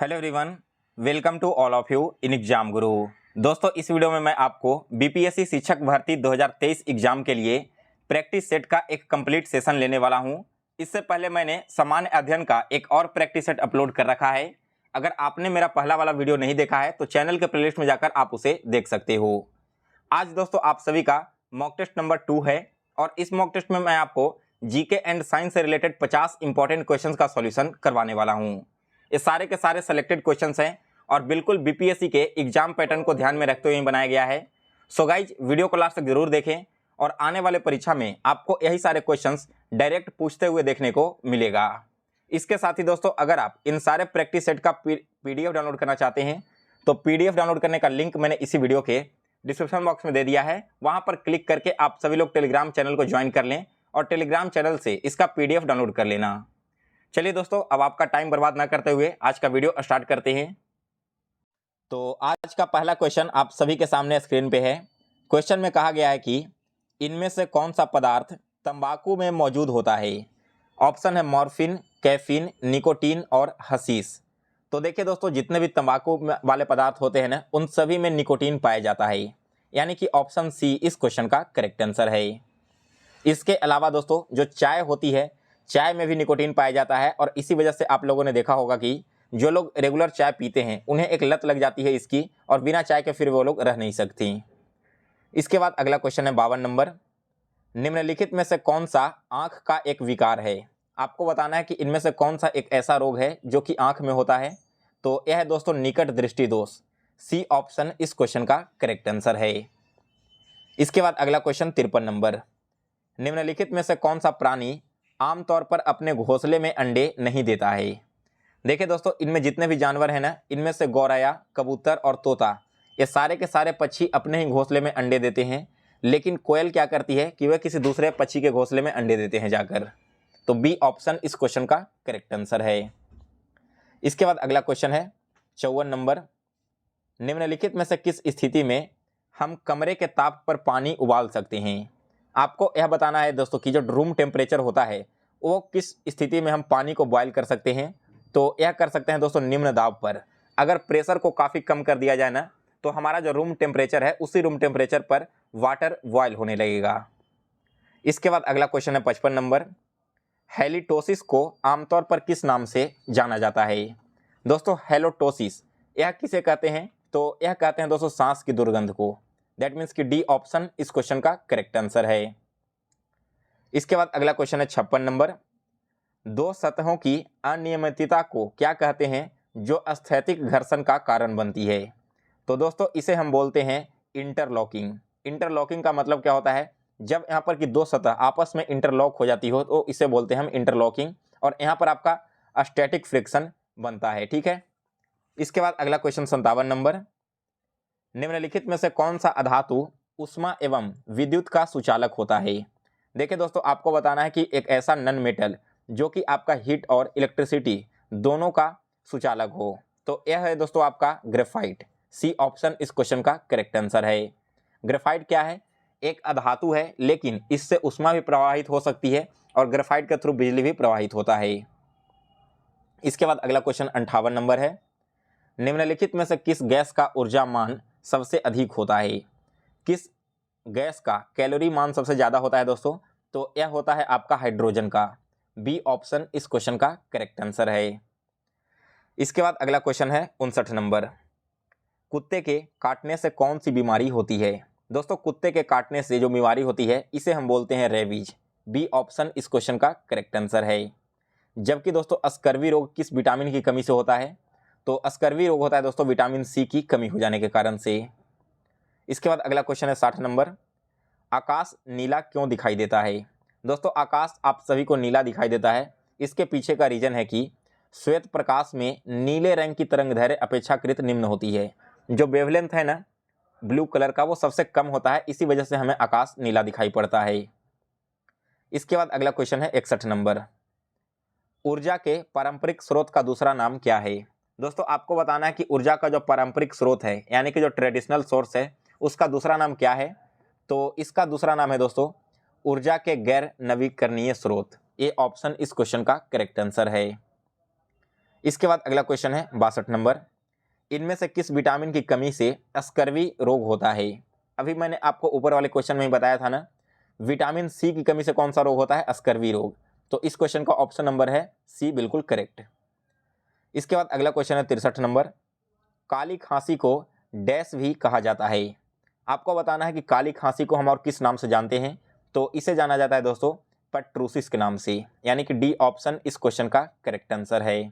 Hello everyone, welcome to all of you in Exam Guru. दोस्तों, इस video में मैं आपको बीपीएससी शिक्षक भर्ती 2023 एग्जाम के लिए प्रैक्टिस सेट का एक कंप्लीट सेशन लेने वाला हूं। इससे पहले मैंने सामान्य अध्ययन का एक और प्रैक्टिस सेट अपलोड कर रखा है। अगर आपने मेरा पहला वाला वीडियो नहीं देखा है तो चैनल के प्लेलिस्ट में जाकर आप उसे देख सकते हो। आज दोस्तों आप सभी का मॉक टेस्ट नंबर 2 है और इस मॉक टेस्ट में मैं आपको जीके एंड साइंस से रिलेटेड 50 इंपॉर्टेंट क्वेश्चंस का सॉल्यूशन करवाने वाला हूं। ये सारे के सारे सेलेक्टेड क्वेश्चंस हैं और बिल्कुल बीपीएससी के एग्जाम पैटर्न को ध्यान में रखते हुए बनाया गया है। सो गाइज, वीडियो को लास्ट तक जरूर देखें और आने वाले परीक्षा में आपको यही सारे क्वेश्चंस डायरेक्ट पूछते हुए देखने को मिलेगा। इसके साथ ही दोस्तों, अगर आप इन सारे प्रैक्टिस सेट का पीडीएफ डाउनलोड करना चाहते हैं तो पीडीएफ डाउनलोड करने का लिंक मैंने इसी वीडियो के डिस्क्रिप्शन बॉक्स में दे दिया है। वहां पर क्लिक करके आप सभी लोग टेलीग्राम चैनल को ज्वाइन कर लें और टेलीग्राम चैनल से इसका पीडीएफ डाउनलोड कर लेना। चलिए दोस्तों, अब आपका टाइम बर्बाद ना करते हुए आज का वीडियो स्टार्ट करते हैं। तो आज का पहला क्वेश्चन आप सभी के सामने स्क्रीन पे है। क्वेश्चन में कहा गया है कि इनमें से कौन सा पदार्थ तंबाकू में मौजूद होता है। ऑप्शन है मॉर्फिन, कैफीन, निकोटीन और हशीश। तो देखिए दोस्तों, जितने भी तंबाकू वाले पदार्थ होते हैं ना, उन सभी में निकोटीन पाया जाता है, यानी कि ऑप्शन सी इस क्वेश्चन का करेक्ट आंसर है। इसके अलावा दोस्तों, जो चाय होती है, चाय में भी निकोटीन पाया जाता है और इसी वजह से आप लोगों ने देखा होगा कि जो लोग रेगुलर चाय पीते हैं उन्हें एक लत लग जाती है इसकी, और बिना चाय के फिर वो लोग रह नहीं सकती। इसके बाद अगला क्वेश्चन है 52 नंबर। निम्नलिखित में से कौन सा आंख का एक विकार है। आपको बताना है कि इनमें से कौन सा एक ऐसा रोग है जो कि आंख में होता है। तो यह है दोस्तों निकट दृष्टि दोष। सी ऑप्शन इस क्वेश्चन का करेक्ट आंसर है। इसके बाद अगला क्वेश्चन 53 नंबर। निम्नलिखित में से कौन सा प्राणी आमतौर पर अपने घोंसले में अंडे नहीं देता है। देखिए दोस्तों, इनमें जितने भी जानवर हैं ना, इनमें से गौरैया, कबूतर और तोता, ये सारे के सारे पक्षी अपने ही घोंसले में अंडे देते हैं। लेकिन कोयल क्या करती है कि वह किसी दूसरे पक्षी के घोंसले में अंडे देते हैं जाकर। तो बी ऑप्शन इस क्वेश्चन का करेक्ट आंसर है। इसके बाद अगला क्वेश्चन है 54 नंबर। निम्नलिखित में से किस स्थिति में हम कमरे के ताप पर पानी उबाल सकते हैं। आपको यह बताना है दोस्तों कि जो रूम टेम्परेचर होता है वो किस स्थिति में हम पानी को बॉयल कर सकते हैं। तो यह कर सकते हैं दोस्तों निम्न दाब पर। अगर प्रेशर को काफ़ी कम कर दिया जाए ना, तो हमारा जो रूम टेम्परेचर है उसी रूम टेम्परेचर पर वाटर बॉयल होने लगेगा। इसके बाद अगला क्वेश्चन है 55 नंबर। हेलिटोसिस को आमतौर पर किस नाम से जाना जाता है। दोस्तों, हेलोटोसिस यह किसे कहते हैं, तो यह कहते हैं दोस्तों सांस की दुर्गंध को। दैट मीन्स कि डी ऑप्शन इस क्वेश्चन का करेक्ट आंसर है। इसके बाद अगला क्वेश्चन है 56 नंबर। दो सतहों की अनियमितता को क्या कहते हैं जो स्थैतिक घर्षण का कारण बनती है। तो दोस्तों, इसे हम बोलते हैं इंटरलॉकिंग। इंटरलॉकिंग का मतलब क्या होता है, जब यहाँ पर कि दो सतह आपस में इंटरलॉक हो जाती हो तो इसे बोलते हैं हम इंटरलॉकिंग, और यहाँ पर आपका स्टैटिक फ्रिक्शन बनता है। ठीक है। इसके बाद अगला क्वेश्चन 57 नंबर। निम्नलिखित में से कौन सा अधातु ऊष्मा एवं विद्युत का सुचालक होता है। देखिए दोस्तों, आपको बताना है कि एक ऐसा नन मेटल जो कि आपका हीट और इलेक्ट्रिसिटी दोनों का सुचालक हो। तो यह है दोस्तों आपका ग्रेफाइट। सी ऑप्शन इस क्वेश्चन का करेक्ट आंसर है। ग्रेफाइट क्या है, एक अधातु है लेकिन इससे ऊष्मा भी प्रवाहित हो सकती है और ग्रेफाइट के थ्रू बिजली भी प्रवाहित होता है। इसके बाद अगला क्वेश्चन 58 नंबर है। निम्नलिखित में से किस गैस का ऊर्जा मान सबसे अधिक होता है। किस गैस का कैलोरी मान सबसे ज़्यादा होता है दोस्तों, तो यह होता है आपका हाइड्रोजन का। बी ऑप्शन इस क्वेश्चन का करेक्ट आंसर है। इसके बाद अगला क्वेश्चन है 59 नंबर। कुत्ते के काटने से कौन सी बीमारी होती है। दोस्तों, कुत्ते के काटने से जो बीमारी होती है इसे हम बोलते हैं रेबीज। बी ऑप्शन इस क्वेश्चन का करेक्ट आंसर है। जबकि दोस्तों स्कर्वी रोग किस विटामिन की कमी से होता है, तो स्कर्वी रोग होता है दोस्तों विटामिन सी की कमी हो जाने के कारण से। इसके बाद अगला क्वेश्चन है 60 नंबर। आकाश नीला क्यों दिखाई देता है। दोस्तों, आकाश आप सभी को नीला दिखाई देता है, इसके पीछे का रीजन है कि श्वेत प्रकाश में नीले रंग की तरंगदैर्घ्य अपेक्षाकृत निम्न होती है। जो वेवलेंथ है ना ब्लू कलर का, वो सबसे कम होता है, इसी वजह से हमें आकाश नीला दिखाई पड़ता है। इसके बाद अगला क्वेश्चन है 61 नंबर। ऊर्जा के पारंपरिक स्रोत का दूसरा नाम क्या है। दोस्तों, आपको बताना है कि ऊर्जा का जो पारंपरिक स्रोत है, यानी कि जो ट्रेडिशनल सोर्स है, उसका दूसरा नाम क्या है। तो इसका दूसरा नाम है दोस्तों ऊर्जा के गैर नवीकरणीय स्रोत। ये ऑप्शन इस क्वेश्चन का करेक्ट आंसर है। इसके बाद अगला क्वेश्चन है 62 नंबर, इनमें से किस विटामिन की कमी से स्कर्वी रोग होता है? अभी मैंने आपको ऊपर वाले क्वेश्चन में ही बताया था ना, विटामिन सी की कमी से कौन सा रोग होता है? स्कर्वी रोग। तो इस क्वेश्चन का ऑप्शन नंबर है सी, बिल्कुल करेक्ट। इसके बाद अगला क्वेश्चन है 63 नंबर, काली खांसी को डैश भी कहा जाता है। आपको बताना है कि काली खांसी को हम और किस नाम से जानते हैं। तो इसे जाना जाता है दोस्तों पेट्रोसिस के नाम से, यानी कि डी ऑप्शन इस क्वेश्चन का करेक्ट आंसर है।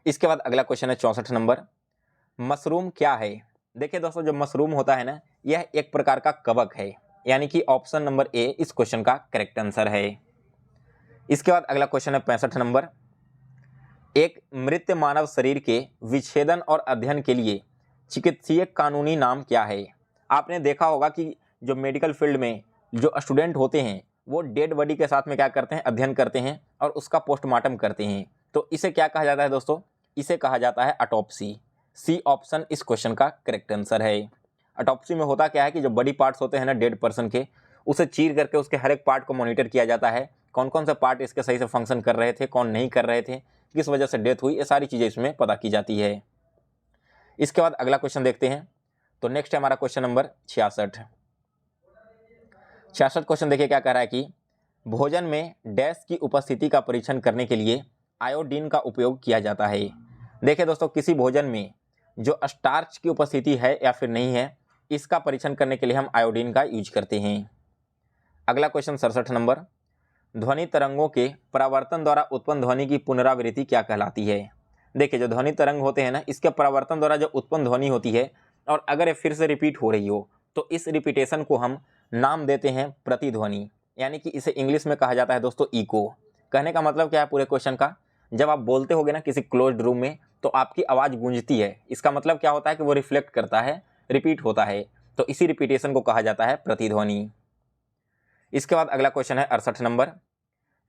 इसके बाद अगला क्वेश्चन है 64 नंबर, मशरूम क्या है? देखिए दोस्तों, जो मशरूम होता है ना, यह एक प्रकार का कवक है, यानी कि ऑप्शन नंबर ए इस क्वेश्चन का करेक्ट आंसर है। इसके बाद अगला क्वेश्चन है 65 नंबर, एक मृत मानव शरीर के विच्छेदन और अध्ययन के लिए चिकित्सीय कानूनी नाम क्या है? आपने देखा होगा कि जो मेडिकल फील्ड में जो स्टूडेंट होते हैं वो डेड बॉडी के साथ में क्या करते हैं? अध्ययन करते हैं और उसका पोस्टमार्टम करते हैं। तो इसे क्या कहा जाता है दोस्तों? इसे कहा जाता है ऑटोप्सी। सी ऑप्शन इस क्वेश्चन का करेक्ट आंसर है। ऑटोप्सी में होता क्या है कि जो बॉडी पार्ट्स होते हैं ना डेड पर्सन के, उसे चीर करके उसके हर एक पार्ट को मॉनिटर किया जाता है, कौन कौन से पार्ट इसके सही से फंक्शन कर रहे थे, कौन नहीं कर रहे थे, किस वजह से डेथ हुई, ये सारी चीज़ें इसमें पता की जाती है। इसके बाद अगला क्वेश्चन देखते हैं। तो नेक्स्ट है हमारा क्वेश्चन नंबर 66। 66 क्वेश्चन देखिए क्या कह रहा है कि भोजन में डैश की उपस्थिति का परीक्षण करने के लिए आयोडीन का उपयोग किया जाता है। देखिए दोस्तों, किसी भोजन में जो स्टार्च की उपस्थिति है या फिर नहीं है, इसका परीक्षण करने के लिए हम आयोडीन का यूज करते हैं। अगला क्वेश्चन 67 नंबर, ध्वनि तरंगों के परावर्तन द्वारा उत्पन्न ध्वनि की पुनरावृत्ति क्या कहलाती है? देखिए, जो ध्वनि तरंग होते हैं ना, इसके परावर्तन द्वारा जो उत्पन्न ध्वनि होती है और अगर ये फिर से रिपीट हो रही हो तो इस रिपीटेशन को हम नाम देते हैं प्रतिध्वनि, यानी कि इसे इंग्लिश में कहा जाता है दोस्तों इको। कहने का मतलब क्या है पूरे क्वेश्चन का? जब आप बोलते होगे ना किसी क्लोज्ड रूम में तो आपकी आवाज़ गूंजती है, इसका मतलब क्या होता है कि वो रिफ्लेक्ट करता है, रिपीट होता है, तो इसी रिपीटेशन को कहा जाता है प्रतिध्वनि। इसके बाद अगला क्वेश्चन है 68 नंबर,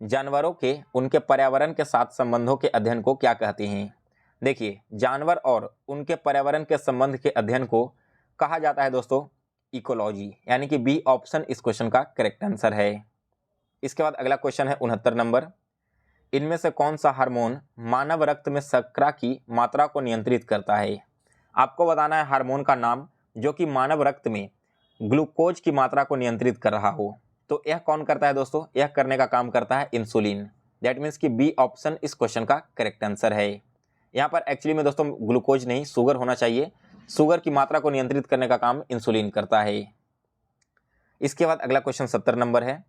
जानवरों के उनके पर्यावरण के साथ संबंधों के अध्ययन को क्या कहते हैं? देखिए, जानवर और उनके पर्यावरण के संबंध के अध्ययन को कहा जाता है दोस्तों इकोलॉजी, यानी कि बी ऑप्शन इस क्वेश्चन का करेक्ट आंसर है। इसके बाद अगला क्वेश्चन है 69 नंबर, इनमें से कौन सा हार्मोन मानव रक्त में शर्करा की मात्रा को नियंत्रित करता है? आपको बताना है हार्मोन का नाम जो कि मानव रक्त में ग्लूकोज की मात्रा को नियंत्रित कर रहा हो। तो यह कौन करता है दोस्तों? यह करने का काम करता है इंसुलिन। दैट मीन्स कि बी ऑप्शन इस क्वेश्चन का करेक्ट आंसर है। यहाँ पर एक्चुअली में दोस्तों ग्लूकोज नहीं, शुगर होना चाहिए। शुगर की मात्रा को नियंत्रित करने का काम इंसुलिन करता है। इसके बाद अगला क्वेश्चन 70 नंबर है,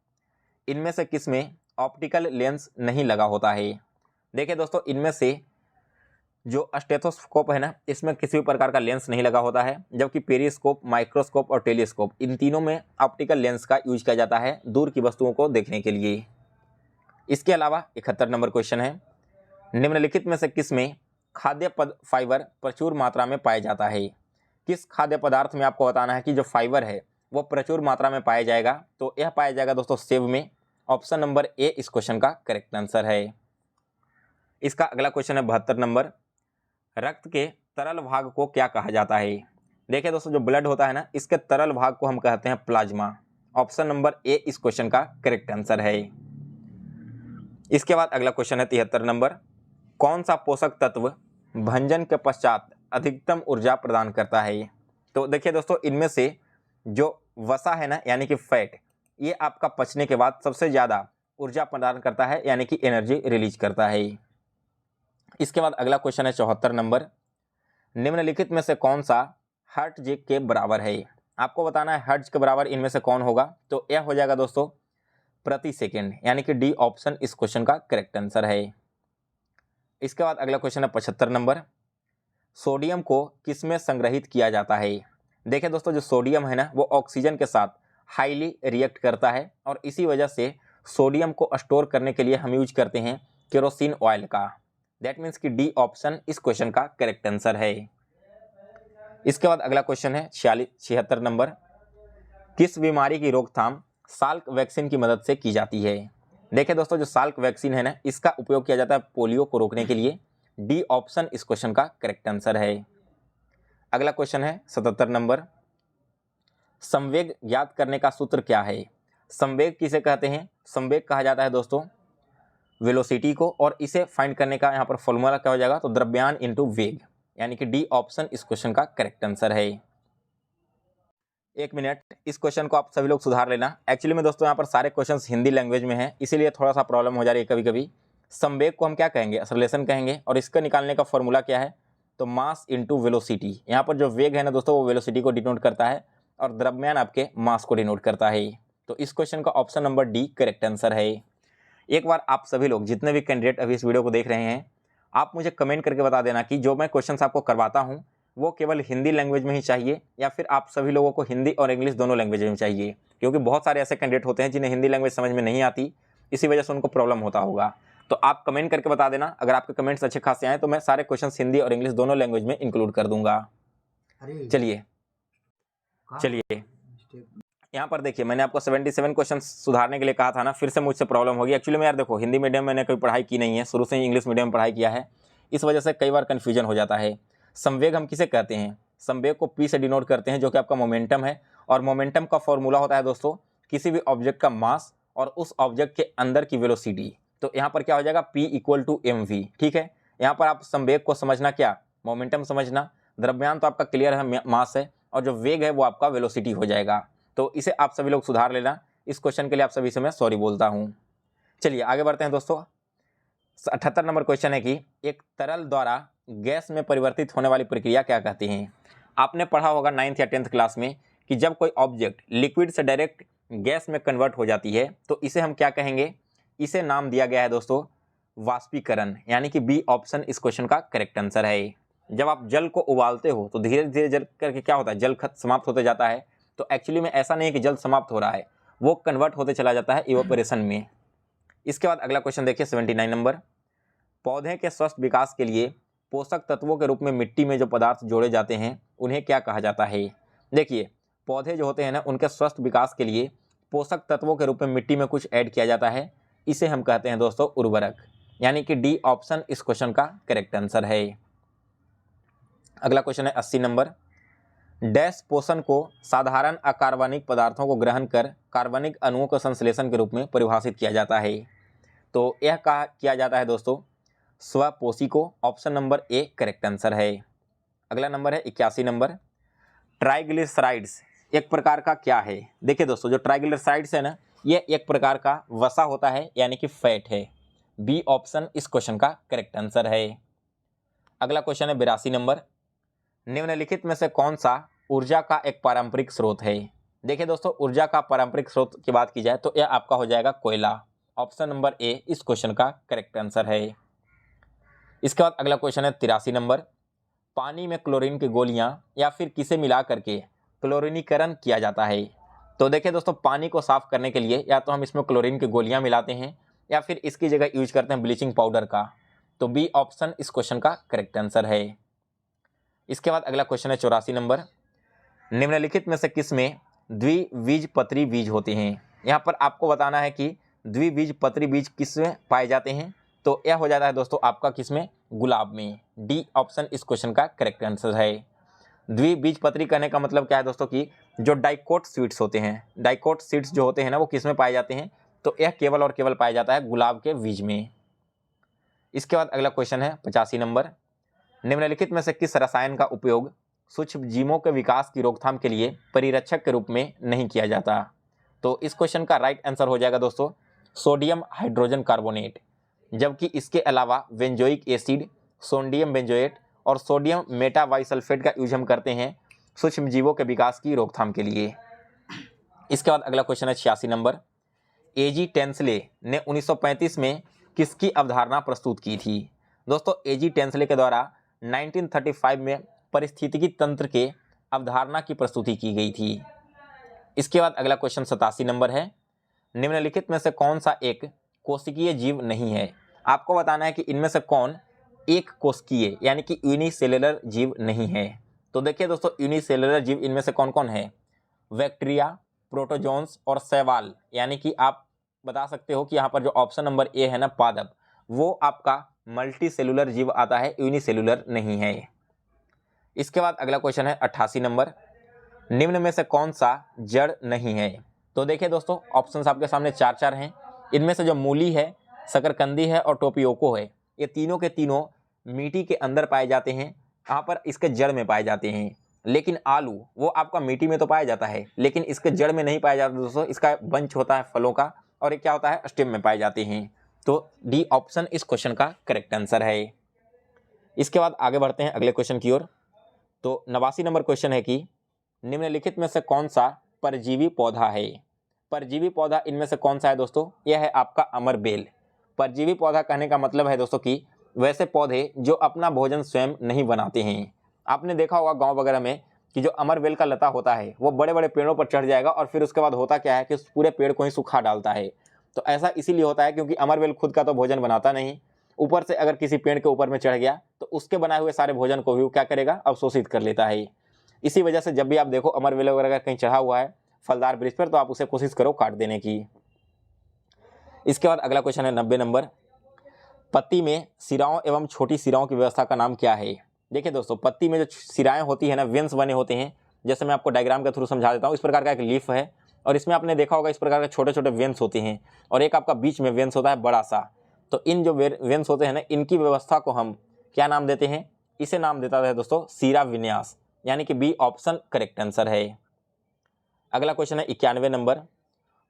इनमें से किस में ऑप्टिकल लेंस नहीं लगा होता है? देखिए दोस्तों, इनमें से जो स्टेथोस्कोप है ना, इसमें किसी भी प्रकार का लेंस नहीं लगा होता है, जबकि पेरिस्कोप, माइक्रोस्कोप और टेलीस्कोप, इन तीनों में ऑप्टिकल लेंस का यूज किया जाता है दूर की वस्तुओं को देखने के लिए। इसके अलावा 71 नंबर क्वेश्चन है, निम्नलिखित में से किस में खाद्य फाइबर प्रचुर मात्रा में पाया जाता है? किस खाद्य पदार्थ में आपको बताना है कि जो फाइबर है वो प्रचुर मात्रा में पाया जाएगा? तो यह पाया जाएगा दोस्तों सेब में। ऑप्शन नंबर ए इस क्वेश्चन का करेक्ट आंसर है। इसका अगला क्वेश्चन है 72 नंबर, रक्त के तरल भाग को क्या कहा जाता है? देखिए दोस्तों, जो ब्लड होता है ना, इसके तरल भाग को हम कहते हैं प्लाज्मा। ऑप्शन नंबर ए इस क्वेश्चन का करेक्ट आंसर है। इसके बाद अगला क्वेश्चन है 73 नंबर, कौन सा पोषक तत्व भंजन के पश्चात अधिकतम ऊर्जा प्रदान करता है? तो देखिए दोस्तों, इनमें से जो वसा है ना, यानी कि फैट, ये आपका पचने के बाद सबसे ज़्यादा ऊर्जा प्रदान करता है, यानी कि एनर्जी रिलीज करता है। इसके बाद अगला क्वेश्चन है 74 नंबर, निम्नलिखित में से कौन सा हर्ट्ज के बराबर है? आपको बताना है हर्ट्ज के बराबर इनमें से कौन होगा। तो यह हो जाएगा दोस्तों प्रति सेकंड, यानी कि डी ऑप्शन इस क्वेश्चन का करेक्ट आंसर है। इसके बाद अगला क्वेश्चन है 75 नंबर, सोडियम को किसमें संग्रहित किया जाता है? देखिए दोस्तों, जो सोडियम है ना, वो ऑक्सीजन के साथ हाईली रिएक्ट करता है और इसी वजह से सोडियम को स्टोर करने के लिए हम यूज करते हैं केरोसिन ऑयल का। दैट मीन्स कि डी ऑप्शन इस क्वेश्चन का करेक्ट आंसर है। इसके बाद अगला क्वेश्चन है 76 नंबर, किस बीमारी की रोकथाम साल्क वैक्सीन की मदद से की जाती है? देखिए दोस्तों, जो साल्क वैक्सीन है ना, इसका उपयोग किया जाता है पोलियो को रोकने के लिए। डी ऑप्शन इस क्वेश्चन का करेक्ट आंसर है। अगला क्वेश्चन है 77 नंबर, संवेग ज्ञात करने का सूत्र क्या है? संवेग किसे कहते हैं? संवेग कहा जाता है दोस्तों वेलोसिटी को, और इसे फाइंड करने का यहाँ पर फॉर्मूला क्या हो जाएगा, तो द्रव्यमान इंटू वेग, यानी कि डी ऑप्शन इस क्वेश्चन का करेक्ट आंसर है। एक मिनट, इस क्वेश्चन को आप सभी लोग सुधार लेना। एक्चुअली में दोस्तों यहाँ पर सारे क्वेश्चंस हिंदी लैंग्वेज में हैं, इसीलिए थोड़ा सा प्रॉब्लम हो जा रही है कभी कभी। संवेग को हम क्या कहेंगे, एक्सेलरेशन कहेंगे, और इसका निकालने का फॉर्मूला क्या है, तो मास इंटू वेलोसिटी। यहाँ पर जो वेग है ना दोस्तों, वो वेलोसिटी को डिनोट करता है, और द्रव्यमान आपके मास को डिनोट करता है। तो इस क्वेश्चन का option number D correct answer है। एक बार आप सभी लोग जितने भी कैंडिडेट अभी इस वीडियो को देख रहे हैं, आप मुझे कमेंट करके बता देना कि जो मैं क्वेश्चंस आपको करवाता हूँ वो केवल हिंदी लैंग्वेज में ही चाहिए, या फिर आप सभी लोगों को हिंदी और इंग्लिश दोनों लैंग्वेज में चाहिए, क्योंकि बहुत सारे ऐसे कैंडिडेट होते हैं जिन्हें हिंदी लैंग्वेज समझ में नहीं आती, इसी वजह से उनको प्रॉब्लम होता होगा। तो आप कमेंट करके बता देना, अगर आपके कमेंट्स अच्छे खासे आए तो मैं सारे क्वेश्चन हिंदी और इंग्लिश दोनों लैंग्वेज में इंक्लूड कर दूंगा। चलिए यहाँ पर देखिए, मैंने आपको 77 क्वेश्चन सुधारने के लिए कहा था ना, फिर से मुझसे प्रॉब्लम होगी। एक्चुअली में यार देखो, हिंदी मीडियम में मैंने कोई पढ़ाई की नहीं है, शुरू से ही इंग्लिश मीडियम में पढ़ाई किया है, इस वजह से कई बार कन्फ्यूजन हो जाता है। संवेग हम किसे कहते हैं, संवेग को पी से डिनोट करते हैं, जो कि आपका मोमेंटम है, और मोमेंटम का फॉर्मूला होता है दोस्तों किसी भी ऑब्जेक्ट का मास और उस ऑब्जेक्ट के अंदर की वेलोसिटी। तो यहाँ पर क्या हो जाएगा, P इक्वल टू mv। ठीक है, यहाँ पर आप संवेग को समझना, क्या मोमेंटम समझना, द्रव्यमान तो आपका क्लियर है मास है, और जो वेग है वो आपका वेलोसिटी हो जाएगा। तो इसे आप सभी लोग सुधार लेना। इस क्वेश्चन के लिए आप सभी से मैं सॉरी बोलता हूँ। चलिए आगे बढ़ते हैं दोस्तों। 78 नंबर क्वेश्चन है कि एक तरल द्वारा गैस में परिवर्तित होने वाली प्रक्रिया क्या कहते हैं। आपने पढ़ा होगा 9th या 10th क्लास में कि जब कोई ऑब्जेक्ट लिक्विड से डायरेक्ट गैस में कन्वर्ट हो जाती है तो इसे हम क्या कहेंगे, इसे नाम दिया गया है दोस्तों वाष्पीकरण, यानी कि बी ऑप्शन इस क्वेश्चन का करेक्ट आंसर है। जब आप जल को उबालते हो तो धीरे धीरे जल करके क्या होता है, जल समाप्त होते जाता है। तो एक्चुअली में ऐसा नहीं है कि जल समाप्त हो रहा है, वो कन्वर्ट होते चला जाता है इवोपरेशन में। इसके बाद अगला क्वेश्चन देखिए 79 नंबर। पौधे के स्वस्थ विकास के लिए पोषक तत्वों के रूप में मिट्टी में जो पदार्थ जोड़े जाते हैं उन्हें क्या कहा जाता है। देखिए, पौधे जो होते हैं ना, उनके स्वस्थ विकास के लिए पोषक तत्वों के रूप में मिट्टी में कुछ ऐड किया जाता है, इसे हम कहते हैं दोस्तों उर्वरक, यानी कि डी ऑप्शन इस क्वेश्चन का करेक्ट आंसर है। अगला क्वेश्चन है 80 नंबर। डैश पोषण को साधारण अकार्बनिक पदार्थों को ग्रहण कर कार्बनिक अणुओं के संश्लेषण के रूप में परिभाषित किया जाता है। तो यह कहा किया जाता है दोस्तों स्वपोषी को, option number A correct answer है। अगला नंबर है 81 नंबर। ट्राइग्लिसराइड्स एक प्रकार का क्या है। देखिए दोस्तों, जो ट्राइग्लिसराइड्स है ना, ये एक प्रकार का वसा होता है, यानी कि फैट है। बी ऑप्शन इस क्वेश्चन का करेक्ट आंसर है। अगला क्वेश्चन है 82 नंबर। निम्नलिखित में से कौन सा ऊर्जा का एक पारंपरिक स्रोत है। देखिए दोस्तों, ऊर्जा का पारंपरिक स्रोत की बात की जाए तो यह आपका हो जाएगा कोयला, ऑप्शन नंबर ए इस क्वेश्चन का करेक्ट आंसर है। इसके बाद अगला क्वेश्चन है 83 नंबर। पानी में क्लोरीन की गोलियां या फिर किसे मिला करके क्लोरीनीकरण किया जाता है। तो देखिए दोस्तों, पानी को साफ करने के लिए या तो हम इसमें क्लोरीन की गोलियां मिलाते हैं, या फिर इसकी जगह यूज करते हैं ब्लीचिंग पाउडर का। तो बी ऑप्शन इस क्वेश्चन का करेक्ट आंसर है। इसके बाद अगला क्वेश्चन है 84 नंबर। निम्नलिखित में से किसमें द्विबीजपत्री बीज होते हैं। यहाँ पर आपको बताना है कि द्विबीजपत्री बीज किसमें पाए जाते हैं। तो यह हो जाता है दोस्तों आपका किसमें, गुलाब में। डी ऑप्शन इस क्वेश्चन का करेक्ट आंसर है। द्विबीजपत्री कहने का मतलब क्या है दोस्तों कि जो डाइकोट सीड्स होते हैं, डाइकोट सीड्स जो होते हैं ना, वो किसमें पाए जाते हैं, तो यह केवल और केवल पाया जाता है गुलाब के बीज में। इसके बाद अगला क्वेश्चन है 85 नंबर। निम्नलिखित में से किस रसायन का उपयोग सूक्ष्मजीवों के विकास की रोकथाम के लिए परिरक्षक के रूप में नहीं किया जाता। तो इस क्वेश्चन का राइट आंसर हो जाएगा दोस्तों सोडियम हाइड्रोजन कार्बोनेट, जबकि इसके अलावा बेंजोइक एसिड, सोडियम बेंजोएट और सोडियम मेटाबाइसल्फेट का यूज हम करते हैं सूक्ष्मजीवों के विकास की रोकथाम के लिए। इसके बाद अगला क्वेश्चन है 86 नंबर। एजी टेंसले ने 1935 में किसकी अवधारणा प्रस्तुत की थी। दोस्तों, एजी टेंसले के द्वारा 1935 में पारिस्थितिकी तंत्र के अवधारणा की प्रस्तुति की गई थी। इसके बाद अगला क्वेश्चन 87 नंबर है। निम्नलिखित में से कौन सा एक कोशिकीय जीव नहीं है। आपको बताना है कि इनमें से कौन एक कोशिकीय यानी कि यूनिसेलुलर जीव नहीं है। तो देखिए दोस्तों, यूनिसेलुलर जीव इनमें से कौन कौन है, बैक्टीरिया, प्रोटोजोन्स और शैवाल, यानी कि आप बता सकते हो कि यहाँ पर जो ऑप्शन नंबर ए है ना पादप, वो आपका मल्टी सेलुलर जीव आता है, यूनिसेलुलर नहीं है। इसके बाद अगला क्वेश्चन है 88 नंबर। निम्न में से कौन सा जड़ नहीं है। तो देखिए दोस्तों, ऑप्शंस आपके सामने चार चार हैं। इनमें से जो मूली है, शकरकंदी है और टोपियोको है, ये तीनों के तीनों मिट्टी के अंदर पाए जाते हैं, यहाँ पर इसके जड़ में पाए जाते हैं। लेकिन आलू वो आपका मिट्टी में तो पाया जाता है, लेकिन इसके जड़ में नहीं पाया जाता दोस्तों, इसका बंच होता है फलों का, और ये क्या होता है, स्टेम में पाए जाते हैं। तो डी ऑप्शन इस क्वेश्चन का करेक्ट आंसर है। इसके बाद आगे बढ़ते हैं अगले क्वेश्चन की ओर। तो 89 नंबर क्वेश्चन है कि निम्नलिखित में से कौन सा परजीवी पौधा है। परजीवी पौधा इनमें से कौन सा है दोस्तों, यह है आपका अमरबेल। परजीवी पौधा कहने का मतलब है दोस्तों कि वैसे पौधे जो अपना भोजन स्वयं नहीं बनाते हैं। आपने देखा होगा गांव वगैरह में कि जो अमरबेल का लता होता है वो बड़े बड़े पेड़ों पर चढ़ जाएगा और फिर उसके बाद होता क्या है कि उस पूरे पेड़ को ही सूखा डालता है। तो ऐसा इसीलिए होता है क्योंकि अमरबेल खुद का तो भोजन बनाता नहीं, ऊपर से अगर किसी पेड़ के ऊपर में चढ़ गया तो उसके बनाए हुए सारे भोजन को भी वो क्या करेगा, अवशोषित कर लेता है। इसी वजह से जब भी आप देखो अमरबेल वगैरह कहीं चढ़ा हुआ है फलदार वृक्ष पर, तो आप उसे कोशिश करो काट देने की। इसके बाद अगला क्वेश्चन है 90 नंबर, पत्ती में सिराओं एवं छोटी सिराओं की व्यवस्था का नाम क्या है। देखिए दोस्तों, पत्ती में जो सिराएं होती है ना, वेन्स बने होते हैं, जैसे मैं आपको डायग्राम के थ्रू समझा देता हूँ। इस प्रकार का एक लीफ है और इसमें आपने देखा होगा इस प्रकार के छोटे छोटे वेन्स होते हैं, और एक आपका बीच में वेन्स होता है बड़ा सा। तो इन जो वेन्स होते हैं ना, इनकी व्यवस्था को हम क्या नाम देते हैं, इसे नाम देता है दोस्तों सीरा विन्यास, यानी कि बी ऑप्शन करेक्ट आंसर है। अगला क्वेश्चन है 91 नंबर,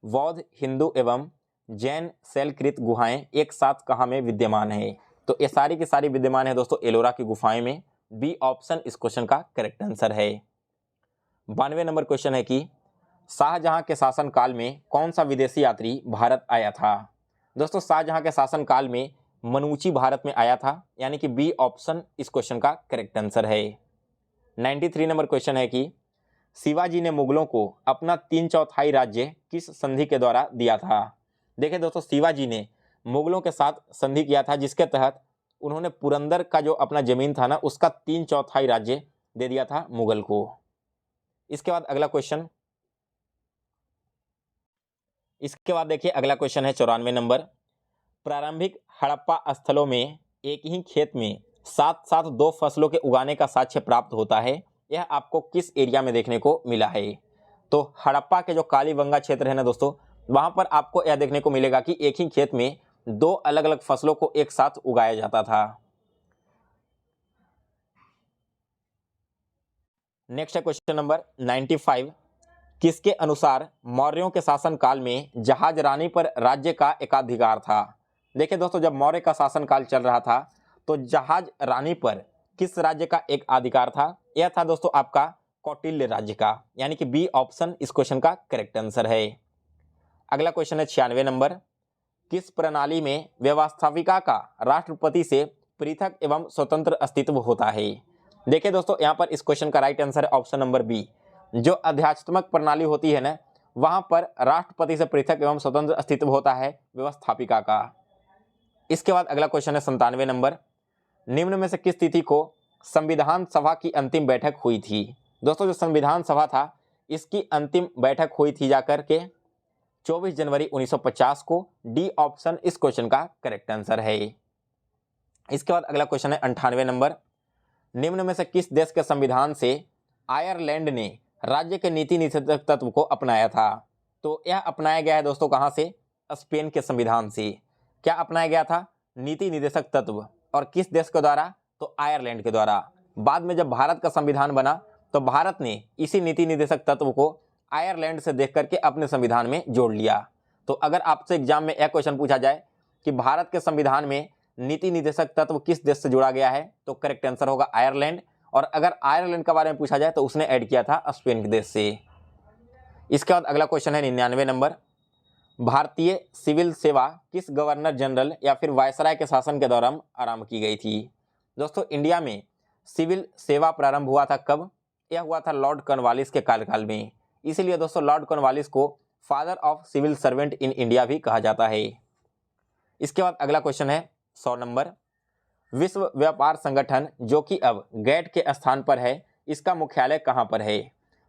बौद्ध, हिंदू एवं जैन शैलकृत गुहाएं एक साथ कहाँ में विद्यमान है। तो ये सारी की सारी विद्यमान है दोस्तों एलोरा की गुफाएं में। बी ऑप्शन इस क्वेश्चन का करेक्ट आंसर है। 92 नंबर क्वेश्चन है कि शाहजहां के शासन काल में कौन सा विदेशी यात्री भारत आया था। दोस्तों, शाहजहां के शासन काल में मनुची भारत में आया था, यानी कि बी ऑप्शन इस क्वेश्चन का करेक्ट आंसर है। 93 नंबर क्वेश्चन है कि शिवाजी ने मुगलों को अपना 3/4 राज्य किस संधि के द्वारा दिया था। देखिए दोस्तों, शिवाजी ने मुगलों के साथ संधि किया था, जिसके तहत उन्होंने पुरंदर का जो अपना जमीन था ना, उसका 3/4 राज्य दे दिया था मुगल को। इसके बाद अगला क्वेश्चन, इसके बाद देखिए अगला क्वेश्चन है 94 नंबर, प्रारंभिक हड़प्पा स्थलों में एक ही खेत में साथ साथ 2 फसलों के उगाने का साक्ष्य प्राप्त होता है, यह आपको किस एरिया में देखने को मिला है। तो हड़प्पा के जो कालीबंगा क्षेत्र है ना दोस्तों, वहां पर आपको यह देखने को मिलेगा कि एक ही खेत में 2 अलग अलग फसलों को एक साथ उगाया जाता था। नेक्स्ट है क्वेश्चन नंबर 95, किसके अनुसार मौर्यों के शासन काल में जहाज रानी पर राज्य का एकाधिकार था। देखिए दोस्तों, जब मौर्य का शासन काल चल रहा था तो जहाज रानी पर किस राज्य का एक अधिकार था, यह था दोस्तों आपका कौटिल्य राज्य का, यानी कि बी ऑप्शन इस क्वेश्चन का करेक्ट आंसर है। अगला क्वेश्चन है 96 नंबर, किस प्रणाली में व्यवस्थापिका का राष्ट्रपति से पृथक एवं स्वतंत्र अस्तित्व होता है। देखिए दोस्तों, यहाँ पर इस क्वेश्चन का राइट आंसर है ऑप्शन नंबर बी। जो अध्यात्मक प्रणाली होती है ना, वहां पर राष्ट्रपति से पृथक एवं स्वतंत्र अस्तित्व होता है व्यवस्थापिका का। इसके बाद अगला क्वेश्चन है 97 नंबर, निम्न में से किस तिथि को संविधान सभा की अंतिम बैठक हुई थी। दोस्तों, जो संविधान सभा था इसकी अंतिम बैठक हुई थी जाकर के 24 जनवरी 1950 को। डी ऑप्शन इस क्वेश्चन का करेक्ट आंसर है। इसके बाद अगला क्वेश्चन है 98 नंबर, निम्न में से किस देश के संविधान से आयरलैंड ने राज्य के नीति निषेधक तत्व को अपनाया था। तो यह अपनाया गया है दोस्तों कहां से, स्पेन के संविधान से। क्या अपनाया गया था, नीति निदेशक तत्व, और किस देश के द्वारा, तो आयरलैंड के द्वारा। बाद में जब भारत का संविधान बना तो भारत ने इसी नीति निदेशक तत्व को आयरलैंड से देख करके अपने संविधान में जोड़ लिया। तो अगर आपसे एग्जाम में यह क्वेश्चन पूछा जाए कि भारत के संविधान में नीति निदेशक तत्व किस देश से जोड़ा गया है, तो करेक्ट आंसर होगा आयरलैंड। और अगर आयरलैंड के बारे में पूछा जाए तो उसने ऐड किया था स्पेन के देश से। इसके बाद अगला क्वेश्चन है 99 नंबर, भारतीय सिविल सेवा किस गवर्नर जनरल या फिर वायसराय के शासन के दौरान आरंभ की गई थी। दोस्तों, इंडिया में सिविल सेवा प्रारंभ हुआ था कब, यह हुआ था लॉर्ड कॉर्नवालिस के कार्यकाल में। इसीलिए दोस्तों लॉर्ड कॉर्नवालिस को father of civil servant in India भी कहा जाता है। इसके बाद अगला क्वेश्चन है 100 नंबर, विश्व व्यापार संगठन जो कि अब गैट के स्थान पर है, इसका मुख्यालय कहां पर है।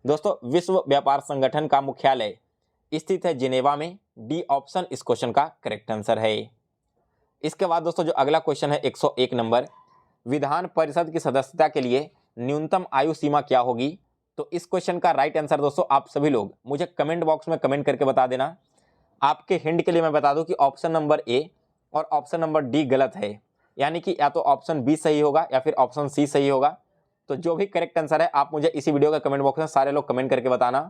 दोस्तों, विश्व व्यापार संगठन का मुख्यालय स्थित है जिनेवा में। डी ऑप्शन इस क्वेश्चन का करेक्ट आंसर है। इसके बाद दोस्तों जो अगला क्वेश्चन है 101 नंबर, विधान परिषद की सदस्यता के लिए न्यूनतम आयु सीमा क्या होगी। तो इस क्वेश्चन का राइट आंसर दोस्तों आप सभी लोग मुझे कमेंट बॉक्स में कमेंट करके बता देना। आपके हिंट के लिए मैं बता दूं कि ऑप्शन नंबर ए और ऑप्शन नंबर डी गलत है, यानी कि या तो ऑप्शन बी सही होगा या फिर ऑप्शन सी सही होगा। तो जो भी करेक्ट आंसर है आप मुझे इसी वीडियो के कमेंट बॉक्स में सारे लोग कमेंट करके बताना।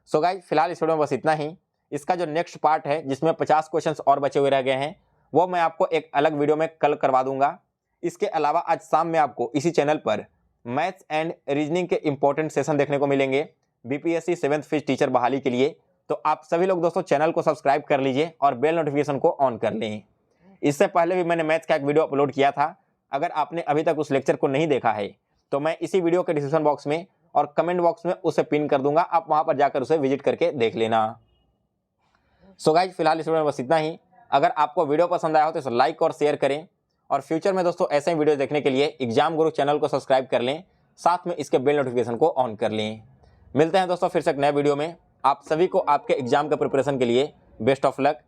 सो गाइस फिलहाल इस वीडियो में बस इतना ही। इसका जो नेक्स्ट पार्ट है जिसमें 50 क्वेश्चंस और बचे हुए रह गए हैं वो मैं आपको एक अलग वीडियो में कल करवा दूंगा। इसके अलावा आज शाम में आपको इसी चैनल पर मैथ्स एंड रीजनिंग के इंपॉर्टेंट सेशन देखने को मिलेंगे बीपीएससी 7th फेज टीचर बहाली के लिए। तो आप सभी लोग दोस्तों चैनल को सब्सक्राइब कर लीजिए और बेल नोटिफिकेशन को ऑन कर लें। इससे पहले भी मैंने मैथ्स का एक वीडियो अपलोड किया था, अगर आपने अभी तक उस लेक्चर को नहीं देखा है तो मैं इसी वीडियो के डिस्क्रिप्शन बॉक्स में और कमेंट बॉक्स में उसे पिन कर दूंगा, आप वहां पर जाकर उसे विजिट करके देख लेना। सो गाइस फिलहाल इस वीडियो में बस इतना ही। अगर आपको वीडियो पसंद आया हो तो इसे लाइक और शेयर करें और फ्यूचर में दोस्तों ऐसे ही वीडियो देखने के लिए एग्जाम गुरु चैनल को सब्सक्राइब कर लें, साथ में इसके बेल नोटिफिकेशन को ऑन कर लें। मिलते हैं दोस्तों फिर से एक नए वीडियो में। आप सभी को आपके एग्जाम के प्रिपरेशन के लिए बेस्ट ऑफ लक।